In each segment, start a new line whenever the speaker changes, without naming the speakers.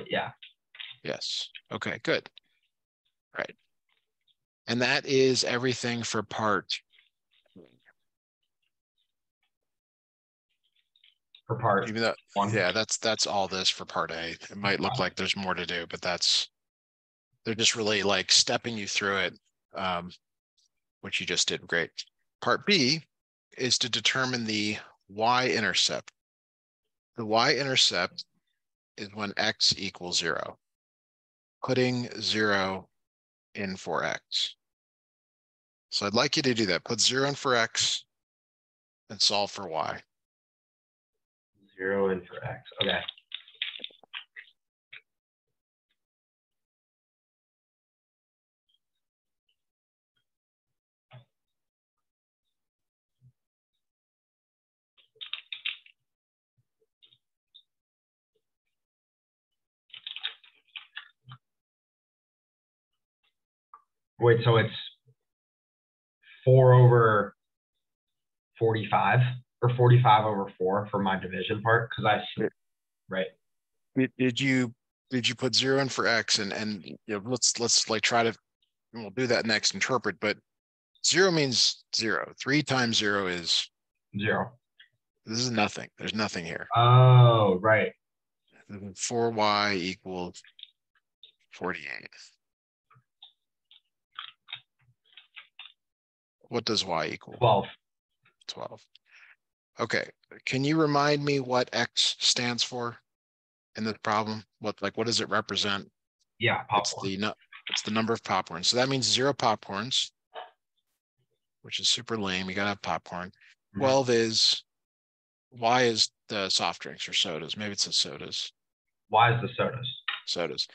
Yeah.
Yes. Okay, good. Right. And that is everything for part.
For part
Even though,
one.
yeah, that's all this for part A. It might look like there's more to do, but they're just really like stepping you through it, which you just did great. Part B is to determine the y-intercept. The y-intercept is when x equals 0, putting 0 in for x. So I'd like you to do that. Put 0 in for x and solve for y.
0 in for x. Okay. Wait, so it's 4 over 45 or 45 over 4 for my division part? Because right.
Did you put 0 in for x and you know, let's like try to, and we'll do that next, interpret, but 0 means 0. 3 times 0 is
0.
This is nothing. There's nothing here.
Oh, right.
4y equals 48. What does y equal?
12.
12. Okay. Can you remind me what x stands for in this problem? What does it represent?
Yeah, popcorn.
It's the number of popcorns. So that means 0 popcorns, which is super lame. You gotta have popcorn. 12 is, y is the soft drinks or sodas. Maybe it says sodas.
Y is the sodas.
Sodas.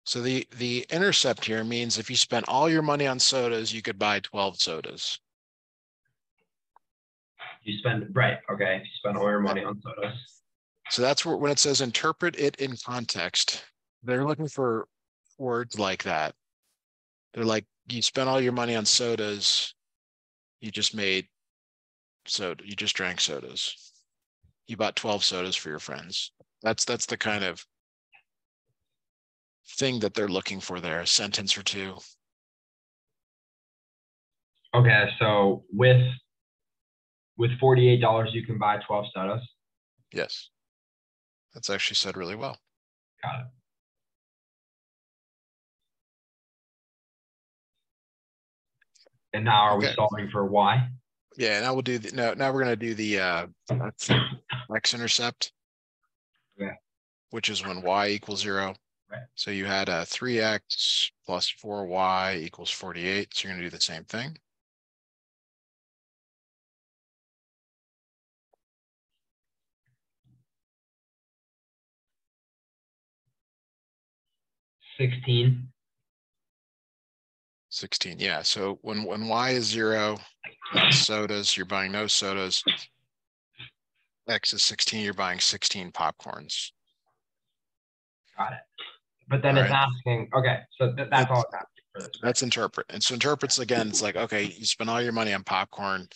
So the intercept here means if you spent all your money on sodas, you could buy 12 sodas.
You spend, right, okay. You spend all your money on sodas.
So that's where, when it says interpret it in context, they're looking for words like that. They're like, you spent all your money on sodas, you just made soda, you just drank sodas. You bought 12 sodas for your friends. That's the kind of thing that they're looking for there, a sentence or two.
Okay, so with $48, you can buy 12 sodas.
Yes. That's actually said really well.
Got it. And now are we solving for y?
Yeah, now we'll do now we're gonna do the x-intercept.
Okay.
Which is when y equals 0.
Right.
So you had 3x plus 4y equals 48. So you're going to do the same thing.
$16.
16, yeah. So when y is 0, that's sodas. You're buying no sodas. X is 16. You're buying 16 popcorns.
Got it. But then it's asking, okay, so that's all it's asking for this.
That's interpret. And so interprets, again, it's like, okay, you spend all your money on popcorn. I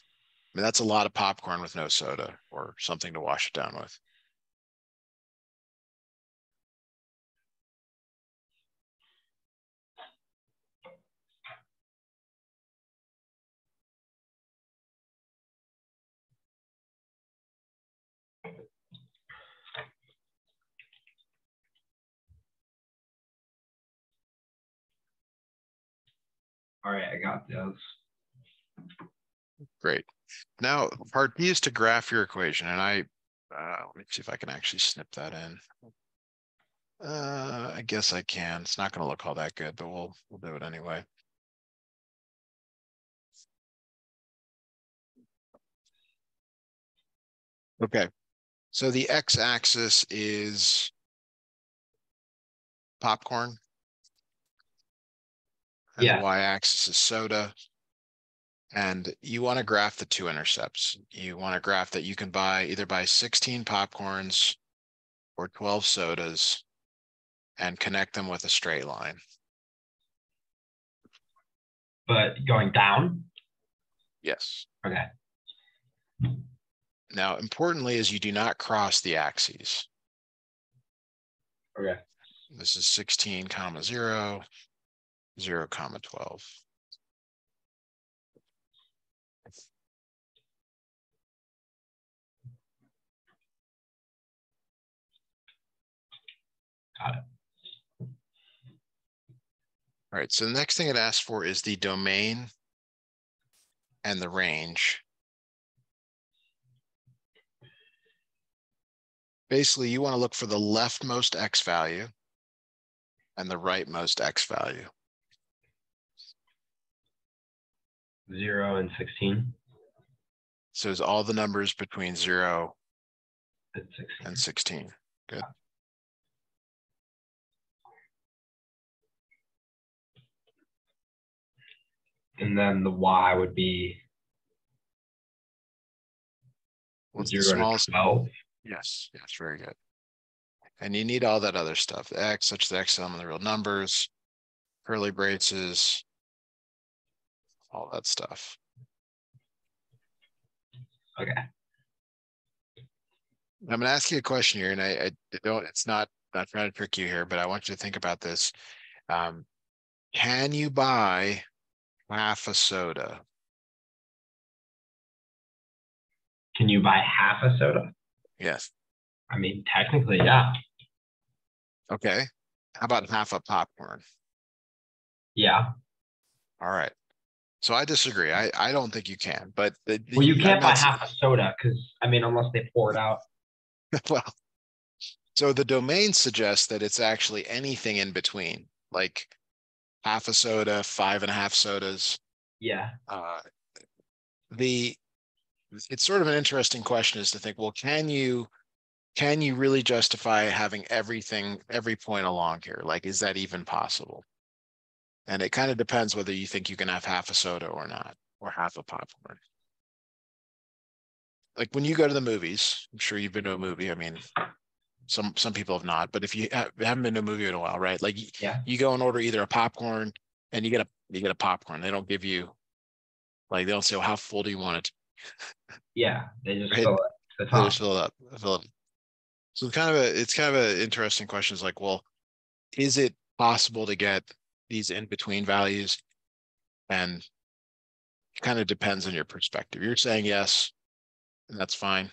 mean, that's a lot of popcorn with no soda or something to wash it down with.
All right, I got those.
Great. Now, part B is to graph your equation. And let me see if I can actually snip that in. I guess I can. It's not going to look all that good, but we'll do it anyway. Okay. So the x-axis is popcorn. And the y-axis is soda. And you want to graph the two intercepts. You want to graph that you can either buy 16 popcorns or 12 sodas and connect them with a straight line.
But going down?
Yes.
Okay.
Now, importantly is you do not cross the axes.
Okay.
This is 16 comma 0, 0 comma 12.
Got it.
All right, so the next thing it asks for is the domain and the range. Basically, you want to look for the leftmost x value and the rightmost x value.
0 and 16.
So it's all the numbers between 0
And 16.
and 16. Good.
And then the y would be
What's
0
the smallest?
to 12.
Yes, yes, very good. And you need all that other stuff. The x, such the x element of the real numbers, curly braces, all that stuff.
Okay.
I'm going to ask you a question here, and I don't, it's not trying to trick you here, but I want you to think about this. Can you buy half a soda?
Can you buy half a soda?
Yes.
I mean, technically, yeah.
Okay. How about half a popcorn?
Yeah.
All right. So I disagree. I don't think you can, but
Well, you
I'm
can't buy
not,
half a soda because, I mean, unless they pour it out.
well, so the domain suggests that it's actually anything in between, like half a soda, 5.5 sodas.
Yeah.
It's sort of an interesting question is to think, well, can you really justify having everything, every point along here? Like, is that even possible? And it kind of depends whether you think you can have half a soda or not, or half a popcorn. Like when you go to the movies, I'm sure you've been to a movie. I mean, some people have not, but if you haven't been to a movie in a while, right? Like
Yeah.
you go and order either a popcorn and you get a popcorn. They don't give you, like, they don't say, well, how full do you want it?
Yeah. They just
Right?
fill it to the
They
top.
just fill it up. Fill it. So it's kind of an interesting question. Is like, well, is it possible to get these in between values? And it kind of depends on your perspective. You're saying yes, and that's fine.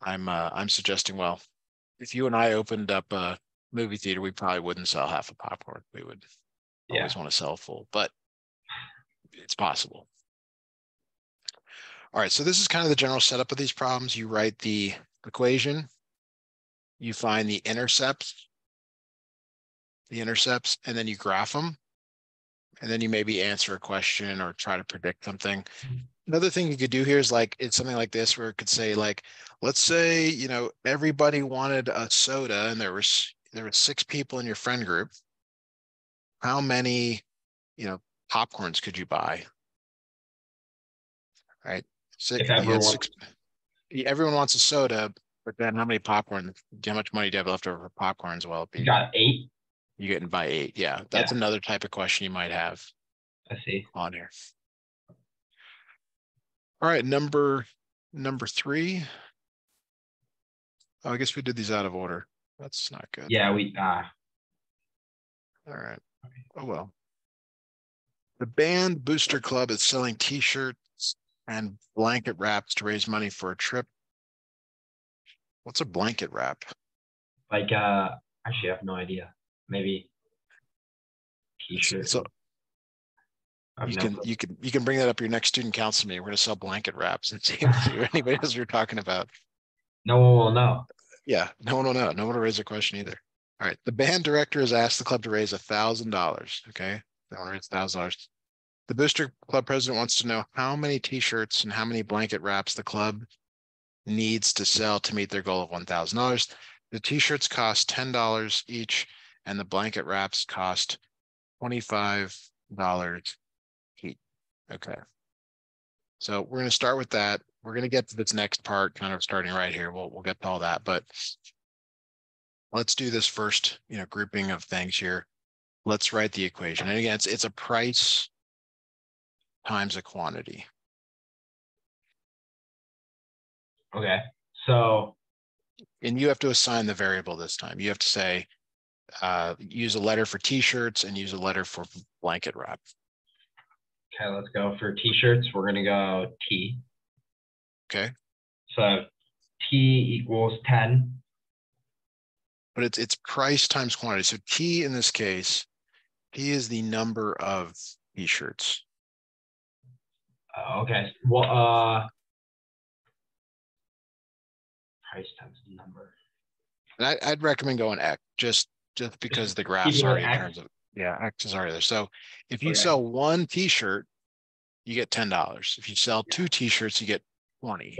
I'm suggesting, well, if you and I opened up a movie theater, we probably wouldn't sell half a popcorn. We would
Yeah.
always want to sell full, but it's possible. All right, so this is kind of the general setup of these problems. You write the equation, you find the intercepts, and then you graph them. And then you maybe answer a question or try to predict something. Another thing you could do here is like, it's something like this where it could say like, let's say, everybody wanted a soda and there were 6 people in your friend group. How many, popcorns could you buy? Right. So
If
you had
everyone,
6, everyone wants a soda, but then how many popcorn, how much money do you have left over for popcorns? Well, it'd
you
be,
got 8.
you get to buy 8. Yeah. That's
Yeah.
another type of question you might have
I see.
on here. All right. Number 3. Oh, I guess we did these out of order. That's not good.
Yeah.
All right. Oh, well. The band Booster Club is selling T-shirts and blanket wraps to raise money for a trip. What's a blanket wrap?
Like, actually, I have no idea. Maybe T-shirt.
So
I've
you
no
can
clue.
you can bring that up your next student council meeting. We're going to sell blanket wraps and see if anybody knows what you're talking about.
No one will know.
Yeah, no one will know. No one will raise a question either. All right. The band director has asked the club to raise $1,000. Okay. They want to raise $1,000. The Booster Club president wants to know how many T-shirts and how many blanket wraps the club needs to sell to meet their goal of $1,000. The T-shirts cost $10 each, and the blanket wraps cost $25 each. Okay. So we're going to start with that. We're going to get to this next part, kind of starting right here. We'll get to all that, but let's do this first, grouping of things here. Let's write the equation. And again, it's a price times a quantity.
Okay. So,
And you have to assign the variable this time. You have to say, use a letter for t-shirts and use a letter for blanket wrap.
Okay, let's go for t-shirts. We're gonna go T.
Okay.
So T equals 10.
But it's price times quantity. So T in this case, P is the number of t-shirts.
Okay. Well, price times the number.
And I'd recommend going X just because the graph's already in terms of, yeah, X is already there. So if you sell one t-shirt, you get $10. If you sell two t-shirts, you get 20.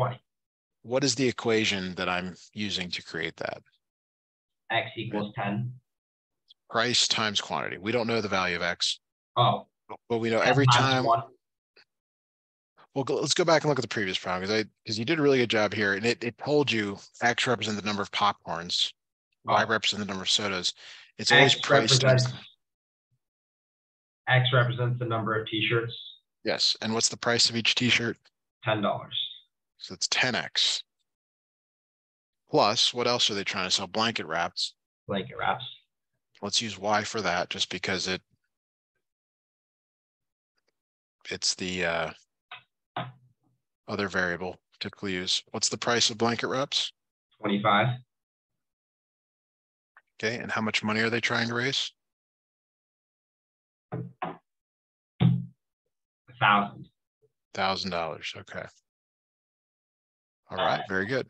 What is the equation that I'm using to create that?
X equals 10.
Price times quantity. We don't know the value of X.
Oh.
But we know every time. Well, let's go back and look at the previous problem because you did a really good job here, and it told you X represents the number of popcorns, Y represents the number of sodas. It's always priced.
X represents the number of t-shirts.
Yes, and what's the price of each t-shirt?
$10.
So it's 10X. Plus, what else are they trying to sell? Blanket wraps.
Blanket wraps.
Let's use Y for that, just because it's the other variable typically used. What's the price of blanket wraps?
25.
Okay, and how much money are they trying to raise?
$1,000.
$1,000. Okay. All right, very good.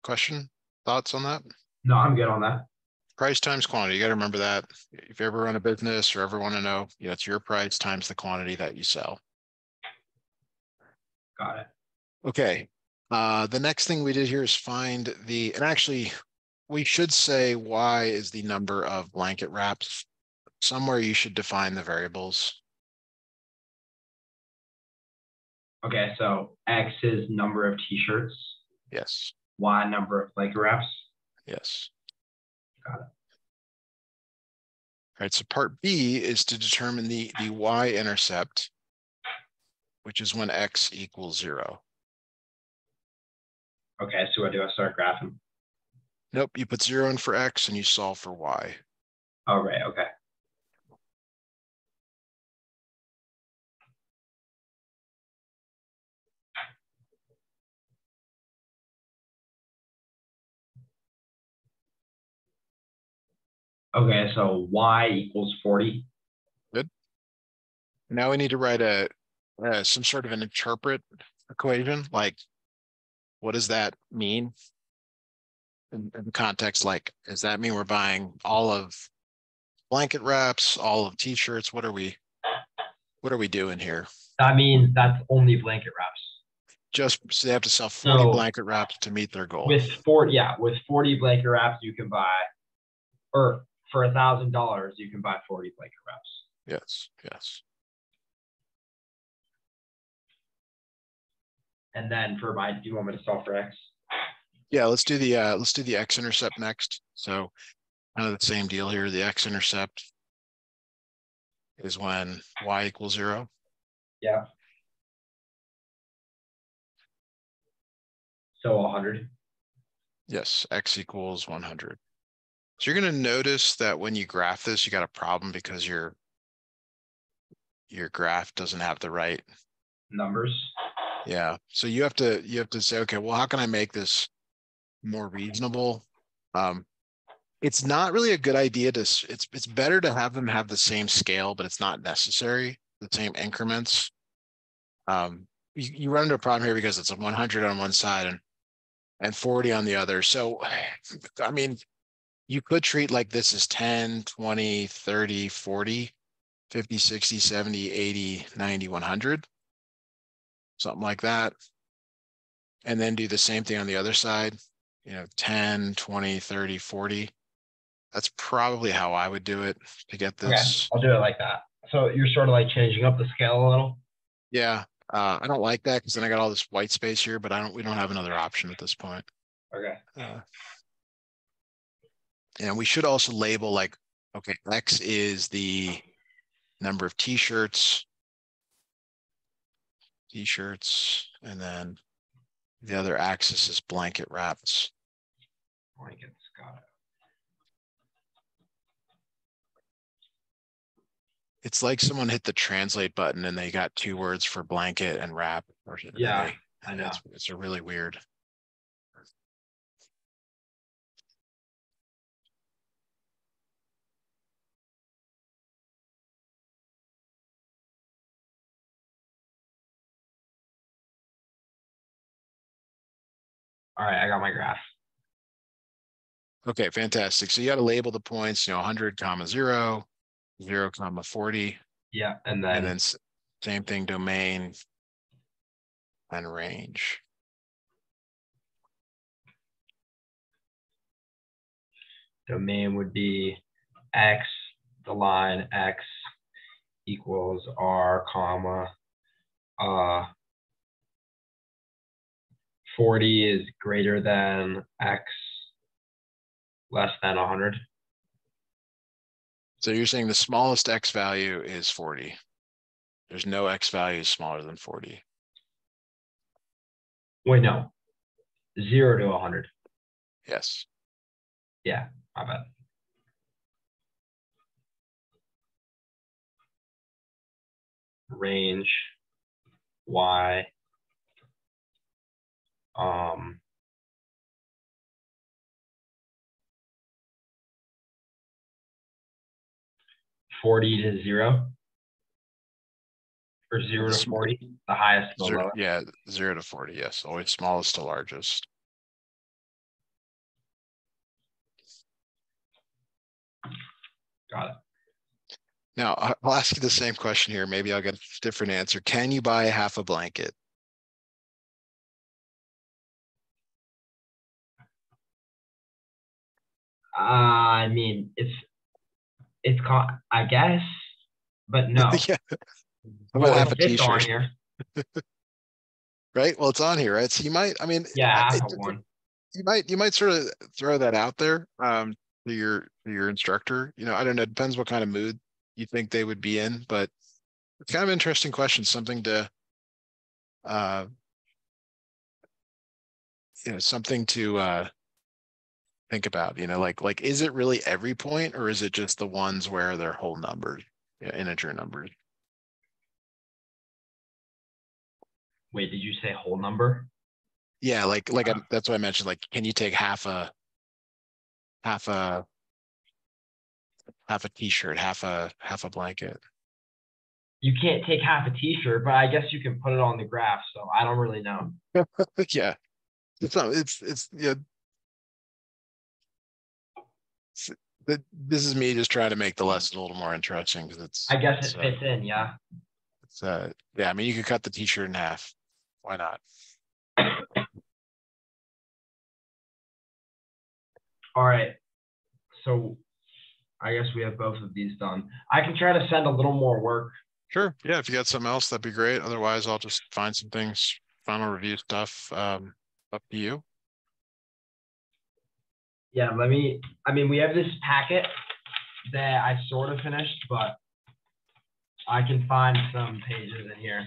Question, thoughts on that?
No, I'm good on that.
Price times quantity. You got to remember that. If you ever run a business or ever want to know, it's your price times the quantity that you sell.
Got it.
Okay. The next thing we did here is find and actually we should say Y is the number of blanket wraps. Somewhere you should define the variables.
Okay, so X is number of t-shirts.
Yes.
Y number of blanket wraps.
Yes.
Got it.
All right, so part B is to determine the y-intercept, which is when X equals 0.
Okay, so what do I start graphing?
Nope, you put 0 in for X and you solve for Y.
Oh, right, okay. Okay, so Y equals 40.
Good. Now we need to write some sort of an interpret equation. Like, what does that mean in context? Like, does that mean we're buying all of blanket wraps, all of t-shirts? What are we doing here?
That means that's only blanket wraps.
So they have to sell 40 blanket wraps to meet their goal.
With 40 blanket wraps, you can buy, or for $1,000, you can buy 40 blanket wraps.
Yes, yes.
And then do you want me to solve for X?
Yeah, let's do the x-intercept next. So kind of the same deal here. The x-intercept is when Y equals 0.
Yeah. So 100.
Yes, X equals 100. So you're going to notice that when you graph this, you got a problem because your graph doesn't have the right
numbers.
Yeah. So you have to say, okay, well, how can I make this more reasonable? It's not really a good idea it's better to have them have the same scale, but it's not necessary, the same increments. You run into a problem here because it's a 100 on one side and 40 on the other. So, I mean, you could treat like this as 10, 20, 30, 40, 50, 60, 70, 80, 90, 100, something like that. And then do the same thing on the other side, 10, 20, 30, 40. That's probably how I would do it to get this.
Okay, I'll do it like that. So you're sort of like changing up the scale a little?
Yeah. I don't like that because then I got all this white space here, but we don't have another option at this point.
Okay.
And we should also label like, okay, X is the number of t-shirts, and then The other axis is blanket wraps.
Blankets, got it.
It's like someone hit the translate button and they got 2 words for blanket and wrap. Or
Yeah, I know.
It's a really weird.
All right, I got my graph.
Okay, fantastic. So you got to label the points, 100 comma 0, 0 comma 40,
Yeah, and
and
then
then same thing, domain and range.
domain would be x, the line x equals r comma 40 is greater than x less than 100.
So you're saying the smallest x value is 40. There's no x value smaller than 40.
Wait, no, 0 to 100.
Yes.
Yeah, my bad. Range y 40 to 0 or 0 to 40, the highest to the lowest.
Yeah, 0 to 40. Yes, always smallest to largest.
Got it.
Now, I'll ask you the same question here. Maybe I'll get a different answer. Can you buy half a blanket?
I mean, it's called, I guess, but no.
Yeah. How about
Well,
half a
it's on
t-shirt?
here.
Right? Well, it's on here, right? So you might, I mean,
Yeah, half of one.
you might sort of throw that out there to your instructor. I don't know, it depends what kind of mood you think they would be in, but it's kind of an interesting question, something to uh something to think about, like is it really every point or is it just the ones where they're whole numbers, integer numbers?
Wait, did you say whole number?
Yeah, that's what I mentioned. Like, can you take half a half a t-shirt, half a blanket?
You can't take half a t-shirt, but I guess you can put it on the graph, so I don't really know.
Yeah, it's not. It's yeah. This is me just trying to make the lesson a little more interesting because
I guess it fits in, yeah.
yeah. I mean, you could cut the t-shirt in half. Why not?
All right. So I guess we have both of these done. I can try to send a little more work.
Sure. Yeah, if you got something else, that'd be great. Otherwise, I'll just find some things, final review stuff. Up to you.
Yeah, I mean, we have this packet that I sort of finished, but I can find some pages in here.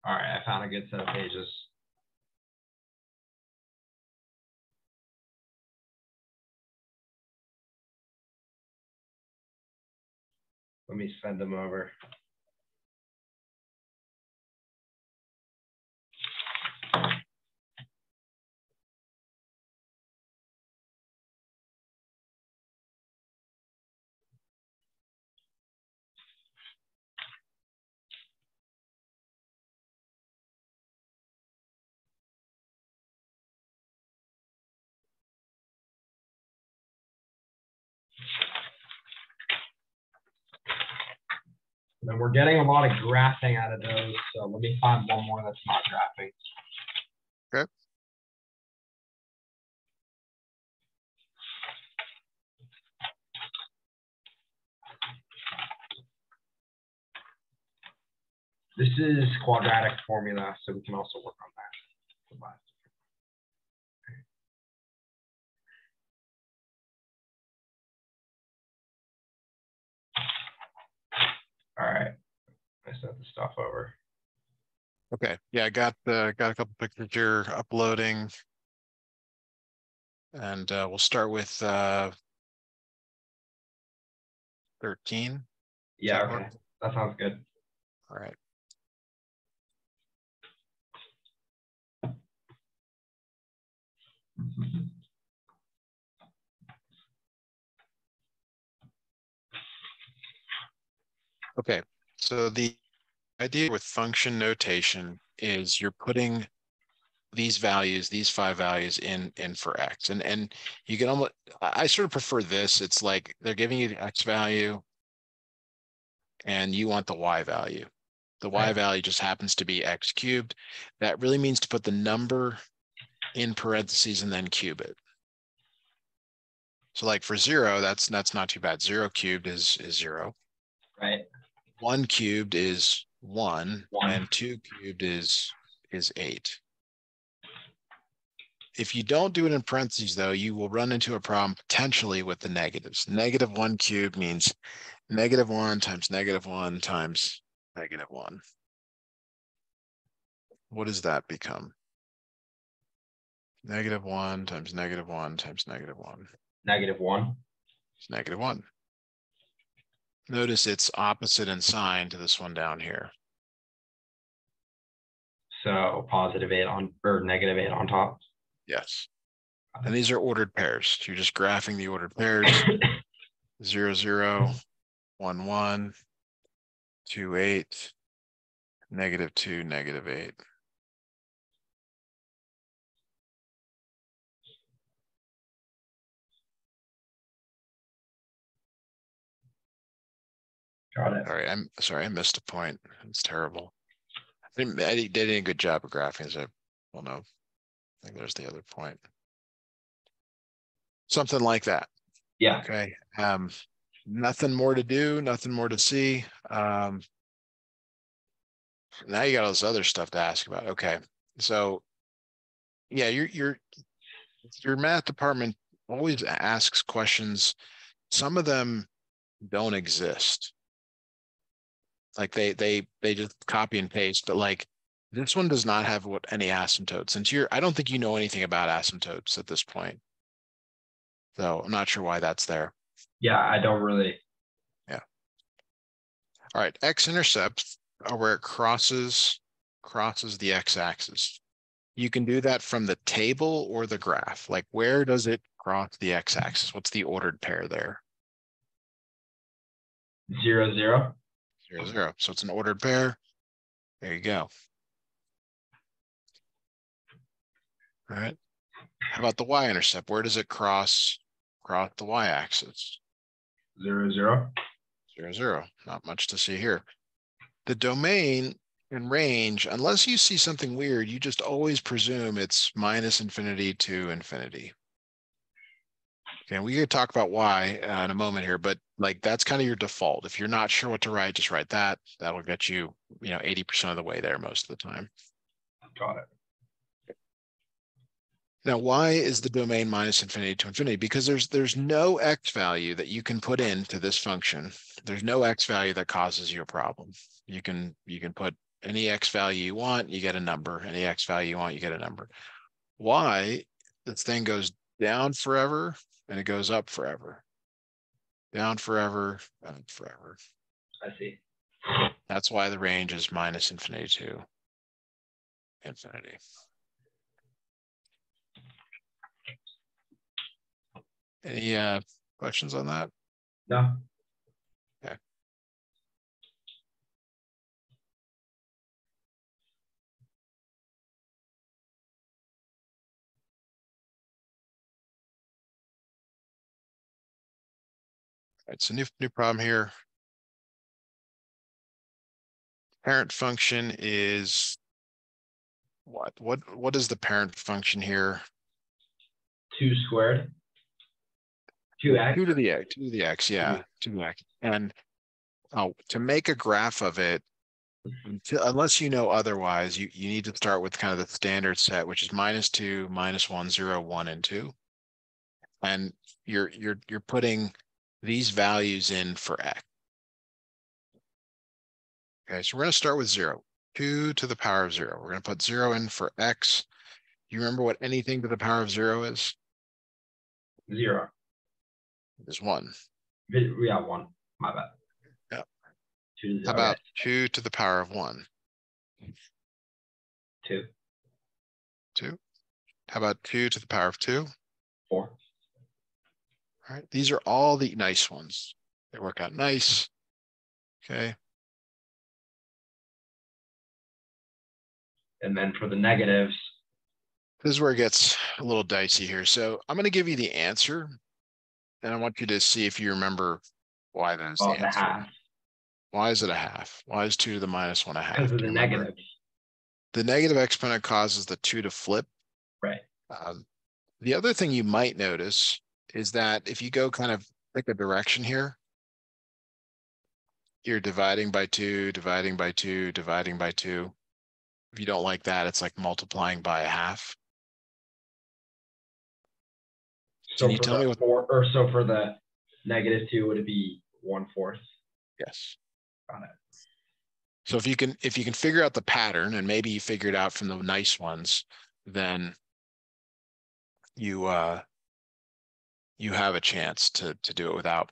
All right, I found a good set of pages. Let me send them over. And we're getting a lot of graphing out of those. So let me find one more that's not graphing.
Okay.
This is quadratic formula, so we can also work on that. All right, I sent the stuff over.
Okay, yeah, I got a couple pictures here uploading, and we'll start with 13.
Yeah, okay, that sounds good.
All right. Okay, so the idea with function notation is you're putting these values, these 5 values in for x, and you can almost, I sort of prefer this. It's like they're giving you the x value and you want the y value. The y value just happens to be x cubed. That really means to put the number in parentheses and then cube it. So like for 0, that's not too bad. 0 cubed is 0.
Right.
1 cubed is 1, and 2 cubed is 8. If you don't do it in parentheses, though, you will run into a problem potentially with the negatives. -1 cubed means -1 times -1 times -1. What does that become? -1 times -1 times -1.
-1.
It's -1. Notice it's opposite in sign to this one down here.
So +8 on, or -8 on top.
Yes. And these are ordered pairs. You're just graphing the ordered pairs. 0, 0, 1, 1, 2, 8, -2, -8.
Got it.
All right, I'm sorry, I missed a point. It's terrible. I did a good job of graphing, as I well no. I think there's the other point. Something like that.
Yeah.
Okay. Nothing more to do, nothing more to see. Now you got all this other stuff to ask about. Okay. So yeah, your math department always asks questions. Some of them don't exist. Like they just copy and paste, but like this one does not have any asymptotes. And I don't think you know anything about asymptotes at this point. So I'm not sure why that's there.
Yeah, I don't really.
Yeah. All right, x-intercepts are where it crosses the x-axis. You can do that from the table or the graph. Like where does it cross the x-axis? What's the ordered pair there?
0, 0.
0, 0. So it's an ordered pair. There you go. All right. How about the y-intercept? Where does it cross the y-axis?
0, 0.
0, 0. Not much to see here. The domain and range, unless you see something weird, you just always presume it's -infinity to infinity. Okay, we could talk about why in a moment here, but like that's kind of your default. If you're not sure what to write, just write that. That'll get you, 80% of the way there most of the time.
Got it.
Now, why is the domain -infinity to infinity? Because there's no x value that you can put into this function. There's no x value that causes you a problem. You can put any x value you want, you get a number. Any x value you want, you get a number. Why? This thing goes down forever and it goes up forever. Down forever, and forever.
I see.
That's why the range is -infinity to infinity. Any questions on that?
No.
Okay. All right, so new problem here. Parent function is what? What is the parent function here?
2 squared. 2x.
2 to the x, 2 to the x, yeah, 2 to the x. And to make a graph of it, unless you know otherwise, you need to start with kind of the standard set, which is -2, -1, 0, 1, and 2. And you're putting these values in for x. Okay, so we're going to start with 0, 2 to the power of 0. We're going to put 0 in for x. You remember what anything to the power of 0 is?
0.
Is 1.
Yeah, 1. My bad.
Yeah.
2 to 0.
How about 2 to the power of 1?
2.
2. How about 2 to the power of 2?
4.
All right, these are all the nice ones. They work out nice. Okay.
And then for the negatives.
This is where it gets a little dicey here. So I'm going to give you the answer, and I want you to see if you remember why that is the answer.
Half.
Why is it a half? Why is 2 to the -1 a half?
Because of the negatives.
The negative exponent causes the 2 to flip.
Right.
The other thing you might notice is that if you go kind of pick a direction here, you're dividing by 2, dividing by 2, dividing by 2. If you don't like that, it's like multiplying by a half.
So
Can you tell me what?
So for the -2, would it be 1/4?
Yes.
Got it.
So if you can figure out the pattern, and maybe you figure it out from the nice ones, then you have a chance to do it without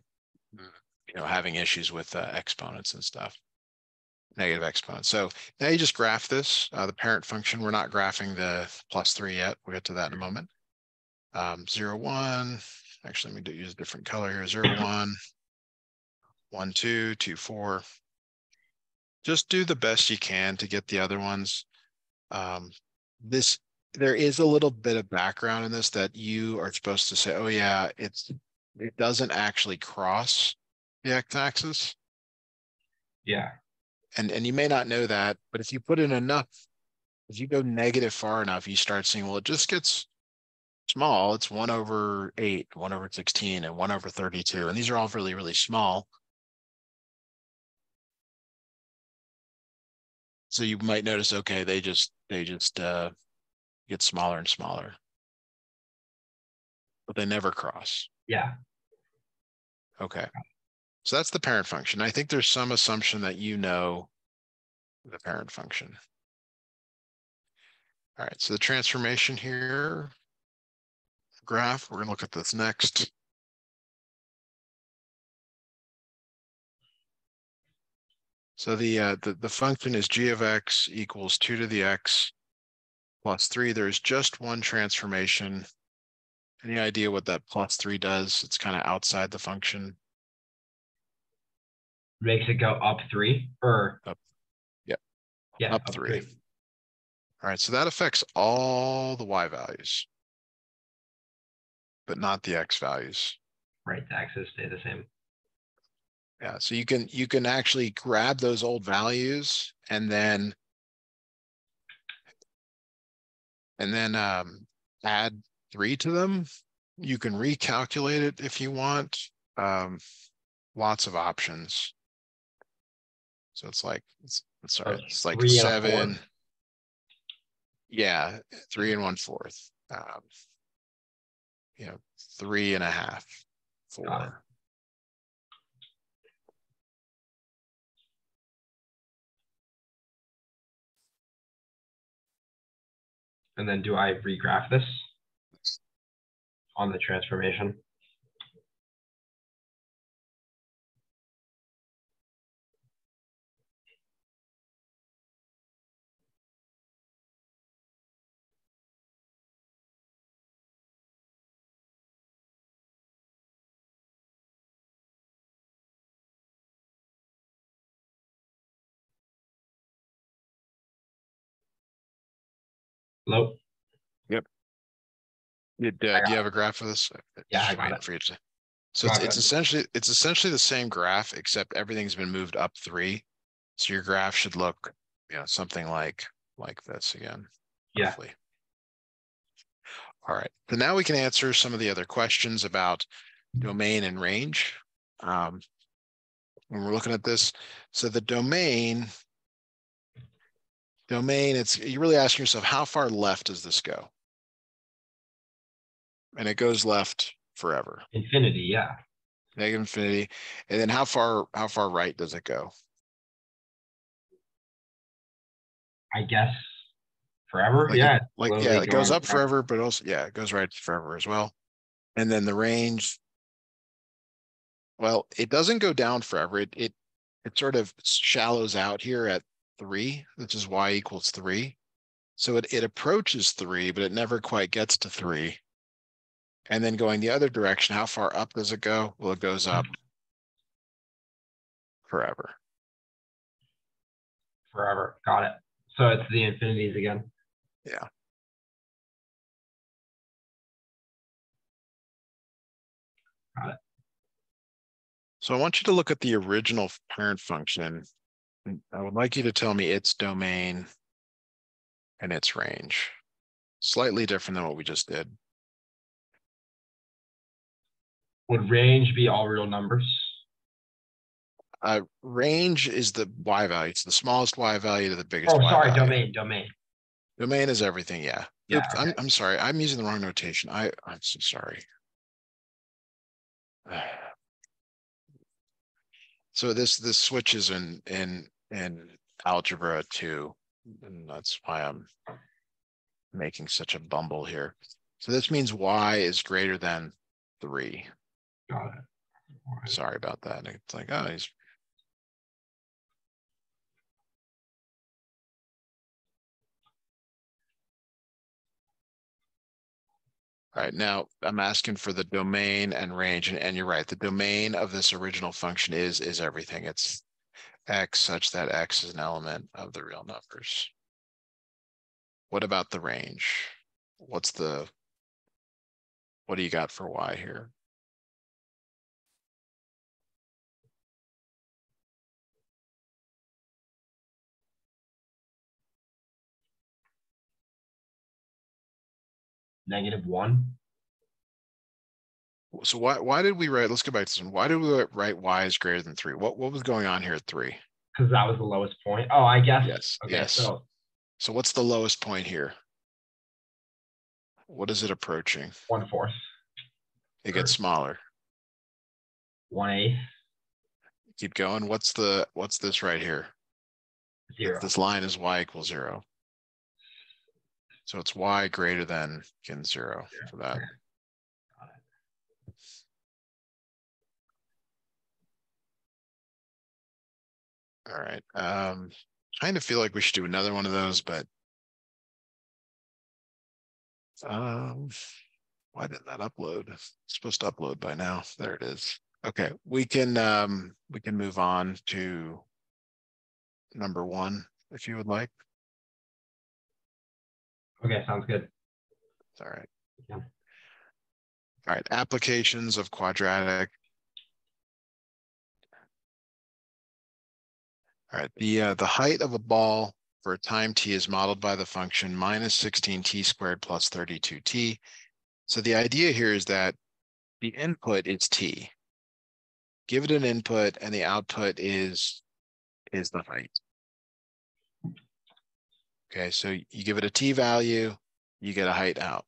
having issues with exponents and stuff, negative exponents. So now you just graph this, the parent function. We're not graphing the +3 yet. We'll get to that in a moment. 0, 1. Actually, let me use a different color here. 0, 1, 1, 2, 2, 4. Just do the best you can to get the other ones. There is a little bit of background in this that you are supposed to say, oh yeah, it doesn't actually cross the x-axis.
Yeah.
And you may not know that, but if you put in enough, if you go negative far enough, you start seeing, well, it just gets small. It's 1/8, 1/16, and 1/32. And these are all really, really small. So you might notice, okay, they just get smaller and smaller, but they never cross.
Yeah.
Okay. So that's the parent function. I think there's some assumption that you know the parent function. All right, so the transformation here, graph, we're going to look at this next. So the function is g of x equals 2 to the x plus 3. There's just one transformation. Any idea what that +3 does? It's kind of outside the function.
Makes it go up 3 or
up. Yep.
Yeah,
up 3. All right, so that affects all the y values, but not the x values.
Right, the x's stay the same.
Yeah, so you can actually grab those old values and then add 3 to them. You can recalculate it if you want. Lots of options. So it's like it's like
3 and
7. Yeah, 3 1/4. 3 1/2, 4.
And then do I regraph this on the transformation? Hello?
Yep. Do you have a graph for this?
Yeah, I got it.
For you to. So it's essentially the same graph, except everything's been moved up 3. So your graph should look, something like this again,
Yeah.
roughly. All right, so now we can answer some of the other questions about domain and range. When we're looking at this, so the domain, you're really asking yourself, how far left does this go? And it goes left forever.
Infinity, yeah.
Negative infinity. And then how far right does it go?
I guess forever.
Like
Yeah.
it goes up forever, but also, it goes right forever as well. And then the range, well, it doesn't go down forever. It sort of shallows out here at 3, which is y equals 3. So it approaches 3, but it never quite gets to 3. And then going the other direction, how far up does it go? Well, it goes up forever.
Forever. Got it. So it's the infinities again.
Yeah.
Got it.
So I want you to look at the original parent function. I would like you to tell me its domain and its range. Slightly different than what we just did.
Would range be all real numbers?
Range is the y value. It's the smallest y value to the biggest
Oh,
y
sorry,
value.
domain.
Domain is everything, yeah.
Yeah.
Oops,
Okay.
I'm sorry. I'm using the wrong notation. I'm so sorry. So this switches in algebra too, and that's why I'm making such a bumble here. So this means y is greater than 3.
Got it.
Sorry about that. It's like, oh, he's all right. Now I'm asking for the domain and range, and you're right. The domain of this original function is everything. It's x such that x is an element of the real numbers. What about the range? What do you got for y here?
-1.
So why did we write, let's go back to this one. Why did we write y is greater than 3? What was going on here at 3?
Because that was the lowest point. Oh, I guess.
Yes.
Okay,
Yes. So what's the lowest point here? What is it approaching?
1/4.
It gets smaller.
1/8.
Keep going. What's this right here?
0.
This line is y equals 0. So it's y greater than 0 for that. All right. Kind of feel like we should do another one of those, but why didn't that upload? It's supposed to upload by now. There it is. Okay, we can move on to number 1 if you would like.
Okay, sounds good.
All right.
Yeah.
All right, applications of quadratic. All right, the height of a ball for a time t is modeled by the function -16t squared plus 32t. So the idea here is that the input is t. Give it an input, and the output is the height. Okay, so you give it a t value, you get a height out.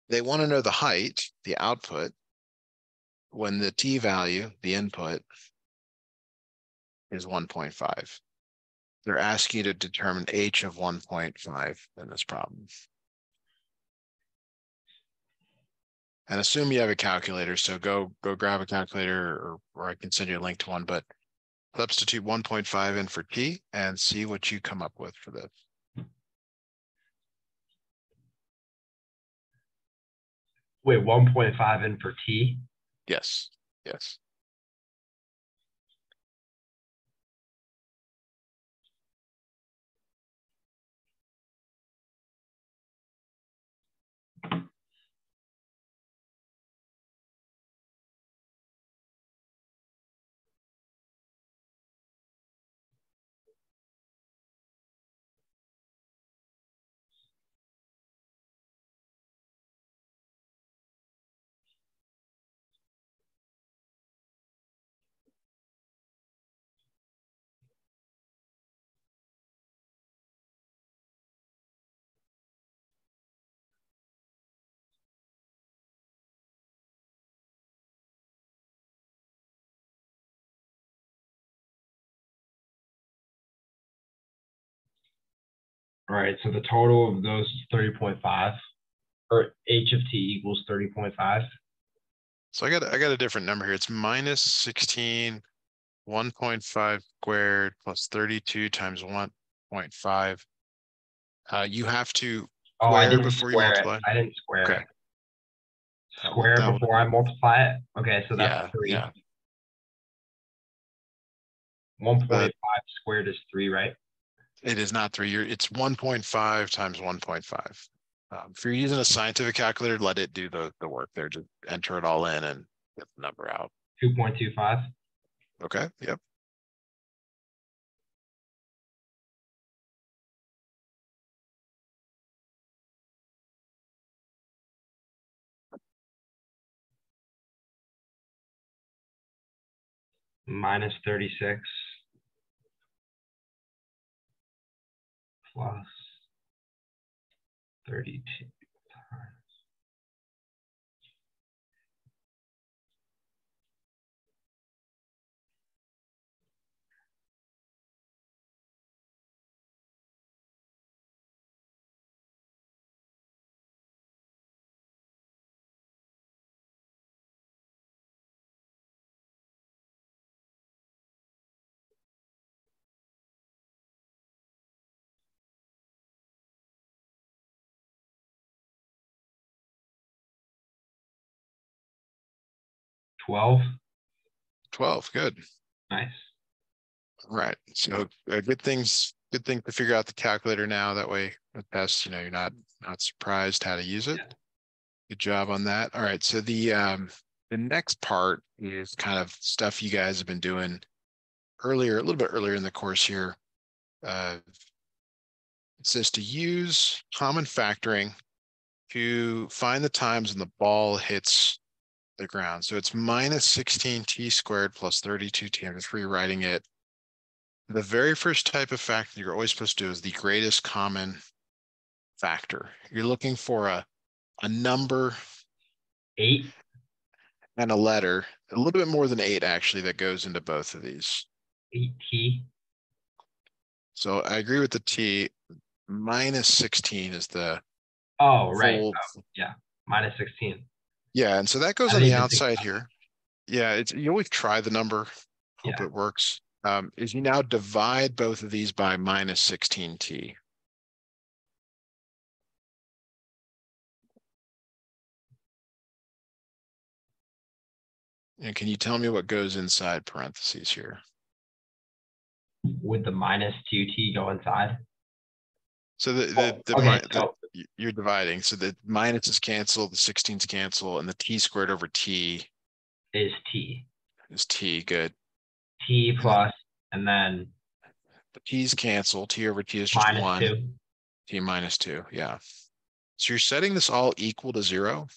They want to know the height, the output, when the t value, the input, is 1.5. They're asking you to determine h of 1.5 in this problem. And assume you have a calculator, so go grab a calculator, or I can send you a link to one, but substitute 1.5 in for t and see what you come up with for this.
Wait, 1.5 in for t?
Yes, yes.
All right, so the total of those is 30.5, or h of t equals 30.5.
So I got a different number here. It's minus 16, 1.5 squared plus 32 times 1.5. You have to
Oh, I
square
didn't
before you
square it.
multiply.
I didn't square
Okay.
it.
Well,
Square before I multiply it. Okay, so that's
yeah,
3.
yeah.
1.5 squared is 3, right?
It is not 3. It's 1.5 times 1.5. If you're using a scientific calculator, let it do the work there. Just enter it all in and get the number out.
2.25.
Okay. Yep.
Minus 36 plus 32. 12.
12. Good.
Nice.
Right. So good thing to figure out the calculator now. That way the test, you're not surprised how to use it.
Yeah.
Good job on that. All right. So the next part is kind of stuff you guys have been doing earlier, a little bit earlier in the course here. It says to use common factoring to find the times when the ball hits the ground. So it's minus 16t squared plus 32t. I'm just rewriting it. The very first type of factor you're always supposed to do is the greatest common factor. You're looking for a number
8.
and a letter, a little bit more than 8 actually, that goes into both of these.
8t.
So I agree with the t. Minus 16 is the
Oh, right.
full.
Oh, yeah. Minus 16.
Yeah, and so that goes
I
on
didn't
the
even think
outside
about
here. Yeah, you always try the number,
that.
hope
Yeah.
it works. Is you now divide both of these by minus 16t. And can you tell me what goes inside parentheses here?
Would the minus 2t go inside?
So
Okay, so
you're dividing. So the minuses cancel, the 16s cancel, and the t squared over t
is t.
is t. Good.
T
And
plus, and then
the t's cancel. T over t is just
minus
1.
2.
T minus 2. Yeah. So you're setting this all equal to 0.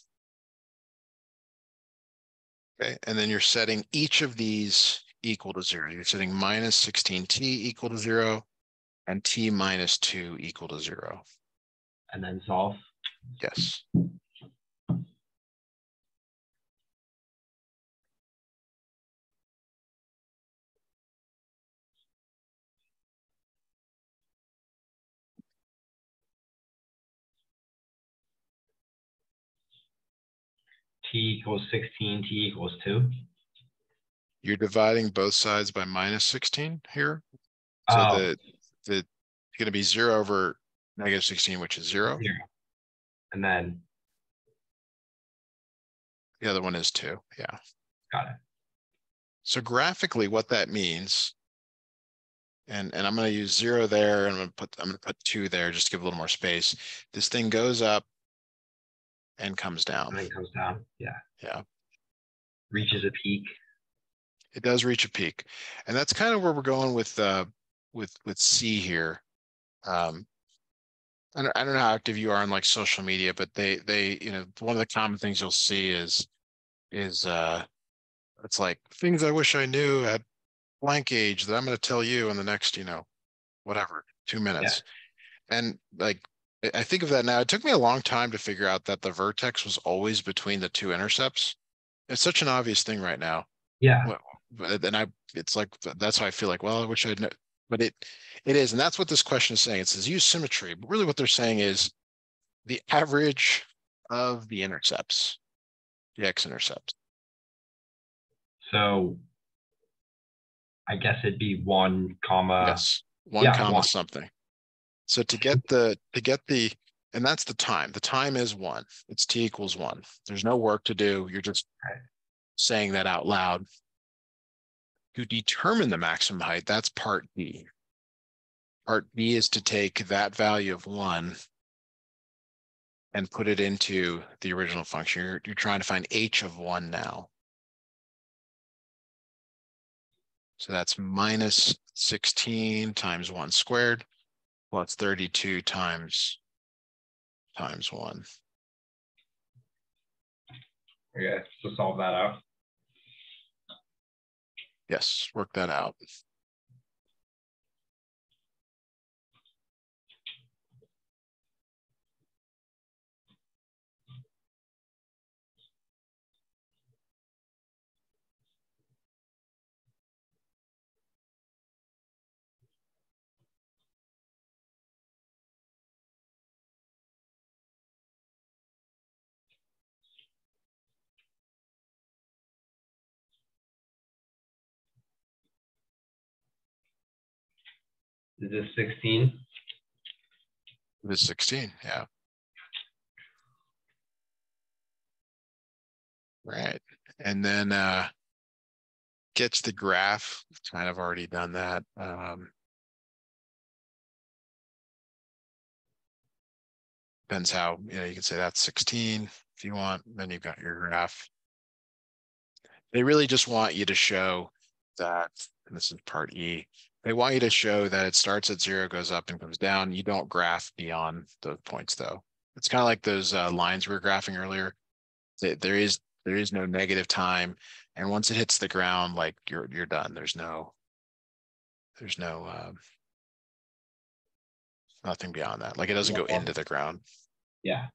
Okay. And then you're setting each of these equal to 0. You're setting minus 16t equal to 0 and t minus 2 equal to 0.
And then solve.
Yes.
T equals 16, t equals 2.
You're dividing both sides by minus 16 here. So
Oh,
the going to be 0 over negative 16, which is 0.
0. And then,
The other one is 2. Yeah.
got it.
So graphically, what that means, and I'm going to use 0 there, and I'm going to put 2 there just to give a little more space. This thing goes up and comes down.
And then comes down. Yeah.
Yeah.
Reaches a peak.
It does reach a peak, and that's kind of where we're going with C here. I don't know how active you are on like social media, but they one of the common things you'll see is it's like things I wish I knew at blank age that I'm going to tell you in the next whatever 2 minutes. Yeah. And like I think of that now. It took me a long time to figure out that the vertex was always between the two intercepts. It's such an obvious thing right now.
Yeah.
Well, it's like that's how I feel like. Well, I wish I'd but it is, and that's what this question is saying. It says use symmetry, but really what they're saying is the average of the intercepts, the x-intercepts.
So I guess it'd be 1 comma.
Yes, 1
yeah,
comma
1.
something. So to get the, and that's the time. The time is 1. It's t equals 1. There's no work to do. You're just saying that out loud. To determine the maximum height, that's part B. Part B is to take that value of 1 and put it into the original function. You're trying to find h of 1 now. So that's minus 16 times 1 squared plus 32 times 1.
Okay, so solve that out.
Yes, work that out.
Is this 16?
This is 16, yeah. Right. And then gets the graph. Kind of already done that. Depends how, you can say that's 16 if you want, then you've got your graph. They really just want you to show that, and this is part E, they want you to show that it starts at 0, goes up and comes down. You don't graph beyond those points though. It's kind of like those lines we were graphing earlier. There is no negative time. And once it hits the ground, like you're done. There's nothing beyond that. Like it doesn't go into the ground.
Yeah.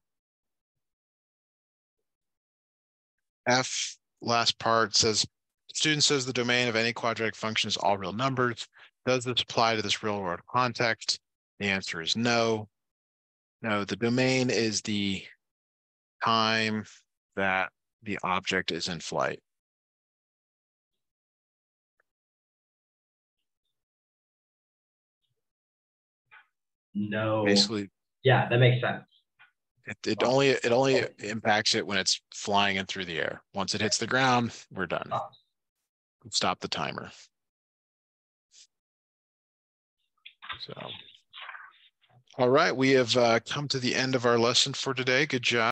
F, last part says, student says the domain of any quadratic function is all real numbers. Does this apply to this real world context? The answer is no. No, the domain is the time that the object is in flight.
No.
Basically,
yeah, that makes sense.
it only impacts it when it's flying in through the air. Once it hits the ground, we're done. Stop the timer. So, all right, we have come to the end of our lesson for today. Good job.